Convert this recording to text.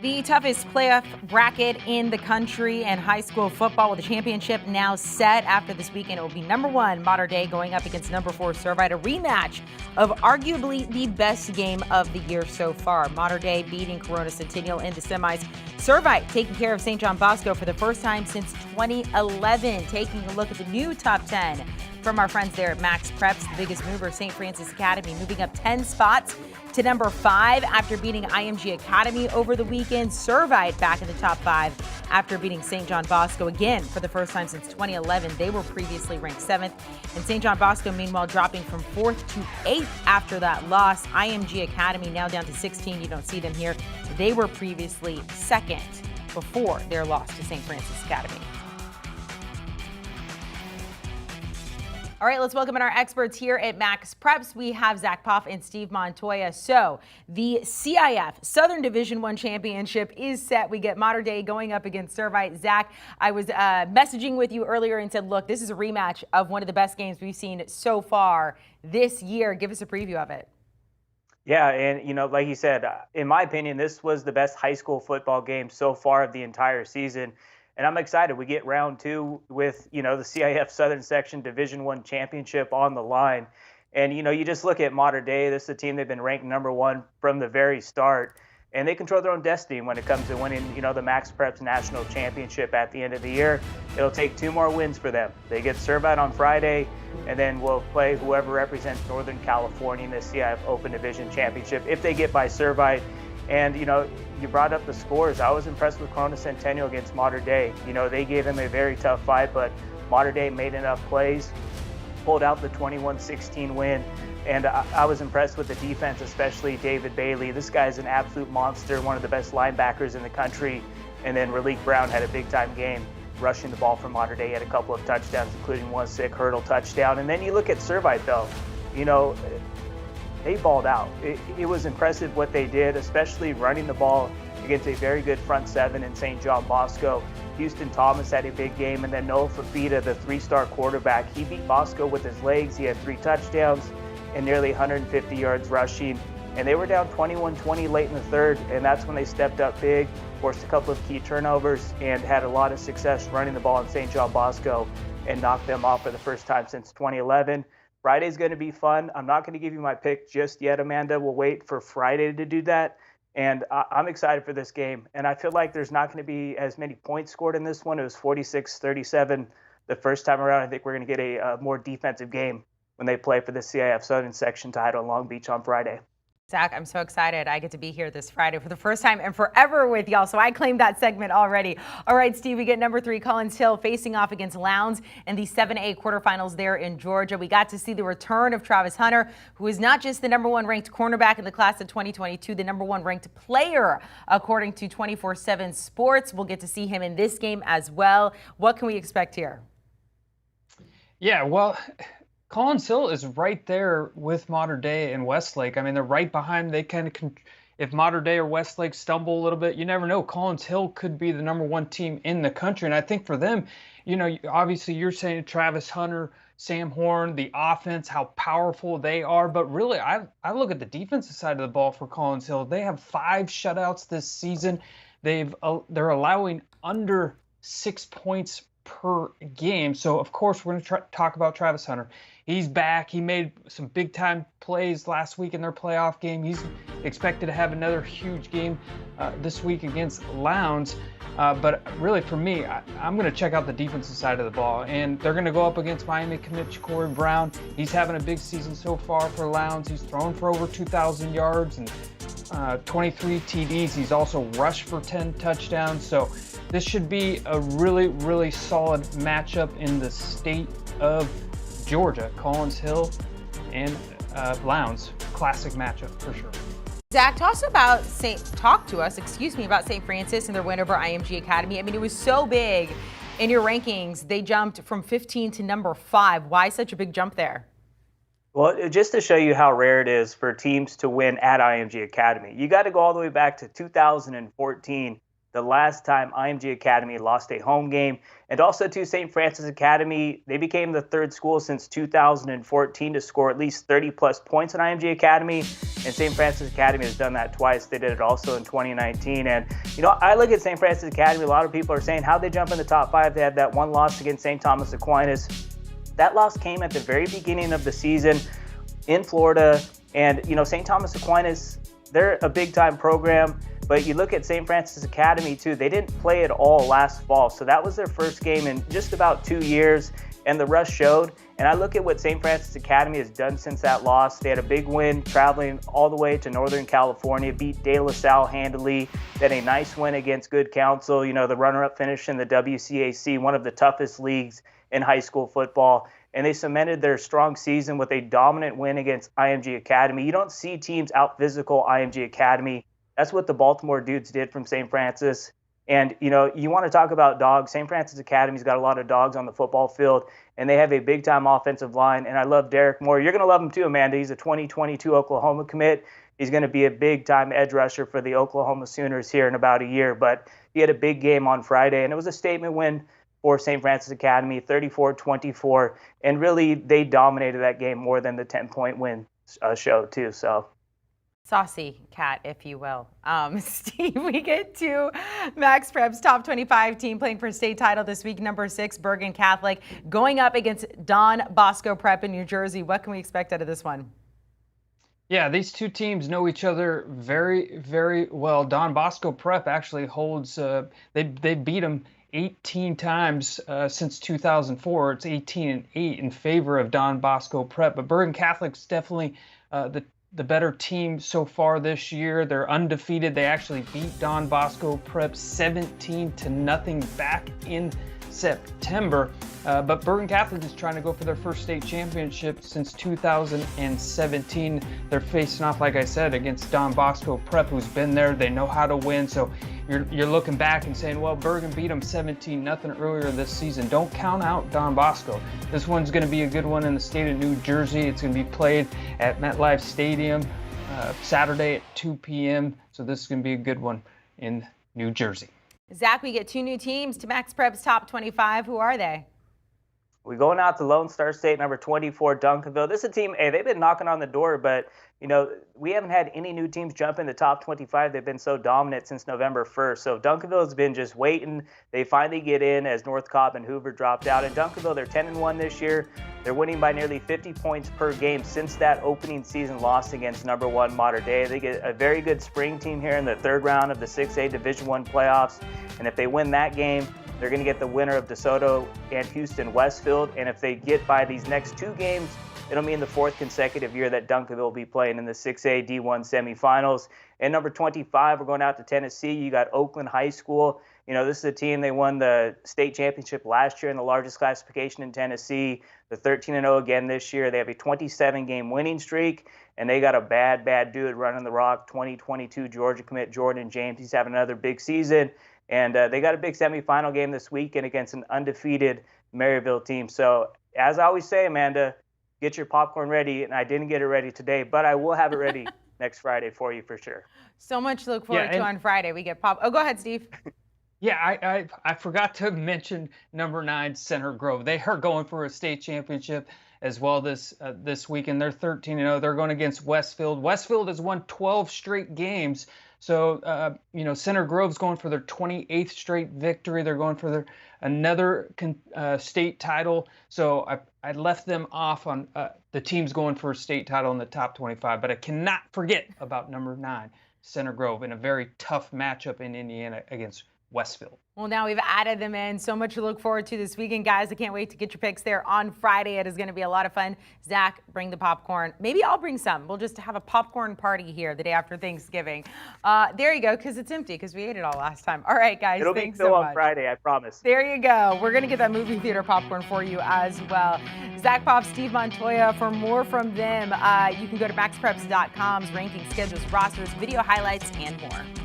The toughest playoff bracket in the country and high school football, with the championship now set. After this weekend, it will be number 1 Mater Dei going up against number 4 Servite, a rematch of arguably the best game of the year so far. Mater Dei beating Corona Centennial in the semis. Servite taking care of St. John Bosco for the first time since 2011. Taking a look at the new top 10 from our friends there at MaxPreps, the biggest mover, St. Francis Academy, moving up 10 spots to number 5 after beating IMG Academy over the weekend. Servite back in the top 5 after beating St. John Bosco again for the first time since 2011. They were previously ranked 7th. And St. John Bosco, meanwhile, dropping from 4th to 8th after that loss. IMG Academy now down to 16. You don't see them here. They were previously 2nd before their loss to St. Francis Academy. All right, let's welcome in our experts here at MaxPreps. We have Zack, Poff, and Steve Montoya. So the CIF Southern Division 1 championship is set. We get Mater Dei going up against Servite. Zack, I was messaging with you earlier and said, look, this is a rematch of one of the best games we've seen so far this year. Give us a preview of it. Yeah, and like you said, in my opinion, this was the best high school football game so far of the entire season. And I'm excited. We get round 2 with, the CIF Southern Section Division 1 championship on the line. And, you just look at Mater Dei. This is a team they've been ranked number 1 from the very start. And they control their own destiny when it comes to winning, the MaxPreps National Championship at the end of the year. It'll take 2 more wins for them. They get Servite on Friday, and then we'll play whoever represents Northern California in the CIF Open Division Championship if they get by Servite. And, you brought up the scores. I was impressed with Corona Centennial against Mater Dei. They gave them a very tough fight, but Mater Dei made enough plays, pulled out the 21-16 win. And I was impressed with the defense, especially David Bailey. This guy's an absolute monster, one of the best linebackers in the country. And then Raleek Brown had a big-time game rushing the ball for Mater Dei. He had a couple of touchdowns, including one sick hurdle touchdown. And then you look at Servite, though. They balled out. It was impressive what they did, especially running the ball against a very good front 7 in St. John Bosco. Houston Thomas had a big game, and then Noah Fafita, the 3-star quarterback, he beat Bosco with his legs. He had 3 touchdowns and nearly 150 yards rushing. And they were down 21-20 late in the third, and that's when they stepped up big, forced a couple of key turnovers, and had a lot of success running the ball in St. John Bosco and knocked them off for the first time since 2011. Friday's going to be fun. I'm not going to give you my pick just yet, Amanda. We'll wait for Friday to do that. And I'm excited for this game. And I feel like there's not going to be as many points scored in this one. It was 46-37 the first time around. I think we're going to get a more defensive game when they play for the CIF Southern Section title in Long Beach on Friday. Zack, I'm so excited. I get to be here this Friday for the first time and forever with y'all, so I claimed that segment already. All right, Steve, we get number 3, Collins Hill, facing off against Lowndes in the 7A quarterfinals there in Georgia. We got to see the return of Travis Hunter, who is not just the number 1 ranked cornerback in the class of 2022, the number 1 ranked player, according to 24/7 Sports. We'll get to see him in this game as well. What can we expect here? Yeah, well, Collins Hill is right there with Mater Dei and Westlake. I mean, they're right behind. They kind of, if Mater Dei or Westlake stumble a little bit, you never know. Collins Hill could be the number 1 team in the country. And I think for them, obviously you're saying Travis Hunter, Sam Horn, the offense, how powerful they are. But really, I look at the defensive side of the ball for Collins Hill. They have 5 shutouts this season. They're allowing under 6 points per game. So, of course, we're going to talk about Travis Hunter. He's back. He made some big-time plays last week in their playoff game. He's expected to have another huge game this week against Lowndes. But really, for me, I'm going to check out the defensive side of the ball. And they're going to go up against Miami commit Corey Brown. He's having a big season so far for Lowndes. He's thrown for over 2,000 yards and 23 TDs. He's also rushed for 10 touchdowns. So this should be a really, really solid matchup in the state of Georgia. Collins Hill and Lowndes, classic matchup for sure. Zack, talk to us about St. Francis and their win over IMG Academy. I mean, it was so big in your rankings. They jumped from 15 to number 5. Why such a big jump there? Well, just to show you how rare it is for teams to win at IMG Academy, you got to go all the way back to 2014, the last time IMG Academy lost a home game. And also to St. Francis Academy, they became the 3rd school since 2014 to score at least 30-plus points at IMG Academy. And St. Francis Academy has done that twice. They did it also in 2019. And, I look at St. Francis Academy, a lot of people are saying, how'd they jump in the top 5? They had that one loss against St. Thomas Aquinas. That loss came at the very beginning of the season in Florida. And, St. Thomas Aquinas, they're a big-time program. But you look at St. Francis Academy, too. They didn't play at all last fall. So that was their first game in just about 2 years. And the rush showed. And I look at what St. Francis Academy has done since that loss. They had a big win traveling all the way to Northern California, beat De La Salle handily. They had a nice win against Good Counsel, the runner-up finish in the WCAC, one of the toughest leagues in high school football. And they cemented their strong season with a dominant win against IMG Academy. You don't see teams out-physical IMG Academy. That's what the Baltimore dudes did from St. Francis. And, you want to talk about dogs. St. Francis Academy's got a lot of dogs on the football field, and they have a big-time offensive line. And I love Derek Moore. You're going to love him too, Amanda. He's a 2022 Oklahoma commit. He's going to be a big-time edge rusher for the Oklahoma Sooners here in about a year. But he had a big game on Friday, and it was a statement win for St. Francis Academy, 34-24. And really, they dominated that game more than the 10-point win show too. So. Saucy cat, if you will. Steve, we get to MaxPreps top 25 team playing for state title this week, number 6, Bergen Catholic, going up against Don Bosco Prep in New Jersey. What can we expect out of this one? Yeah, these two teams know each other very, very well. Don Bosco Prep actually holds, they beat them 18 times since 2004. It's 18-8 in favor of Don Bosco Prep. But Bergen Catholic's definitely the better team so far this year. They're undefeated. They actually beat Don Bosco Prep 17-0 back in September. But Bergen Catholic is trying to go for their first state championship since 2017. They're facing off, like I said, against Don Bosco Prep, who's been there. They know how to win. So you're looking back and saying, well, Bergen beat them 17-0 earlier this season. Don't count out Don Bosco. This one's going to be a good one in the state of New Jersey. It's going to be played at MetLife Stadium Saturday at 2 p.m. So this is going to be a good one in New Jersey. Zach, we get 2 new teams to MaxPreps top 25. Who are they? We're going out to Lone Star State, number 24, Duncanville. This is a team, they've been knocking on the door, but, we haven't had any new teams jump in the top 25. They've been so dominant since November 1st. So Duncanville's been just waiting. They finally get in as North Cobb and Hoover dropped out. And Duncanville, they're 10-1 this year. They're winning by nearly 50 points per game since that opening season loss against number 1 Mater Dei. They get a very good spring team here in the 3rd round of the 6A Division I playoffs. And if they win that game, they're going to get the winner of DeSoto and Houston Westfield. And if they get by these next 2 games, it'll mean the 4th consecutive year that Duncanville will be playing in the 6A D1 semifinals. And number 25, we're going out to Tennessee. You got Oakland High School. This is a team, they won the state championship last year in the largest classification in Tennessee. They're 13-0 again this year. They have a 27-game winning streak, and they got a bad dude running the rock, 2022 Georgia commit Jordan James. He's having another big season. And they got a big semifinal game this weekend against an undefeated Maryville team. So, as I always say, Amanda, get your popcorn ready. And I didn't get it ready today, but I will have it ready next Friday for you for sure. So much to look forward to on Friday. We get pop. Oh, go ahead, Steve. Yeah, I forgot to mention number 9, Center Grove. They are going for a state championship as well this weekend. They're 13-0. They're going against Westfield. Westfield has won 12 straight games. So, Center Grove's going for their 28th straight victory. They're going for another state title. So I left them off on the teams going for a state title in the top 25. But I cannot forget about number 9, Center Grove, in a very tough matchup in Indiana against Westfield. Well, now we've added them in. So much to look forward to this weekend, guys. I can't wait to get your picks there on Friday. It is going to be a lot of fun. Zach, bring the popcorn. Maybe I'll bring some. We'll just have a popcorn party here the day after Thanksgiving. There you go, because it's empty, because we ate it all last time. All right, guys. It'll thanks be still so on much. Friday, I promise. There you go. We're going to get that movie theater popcorn for you as well. Zach, Poff, Steve, Montoya. For more from them, you can go to MaxPreps.com's rankings, schedules, rosters, video highlights, and more.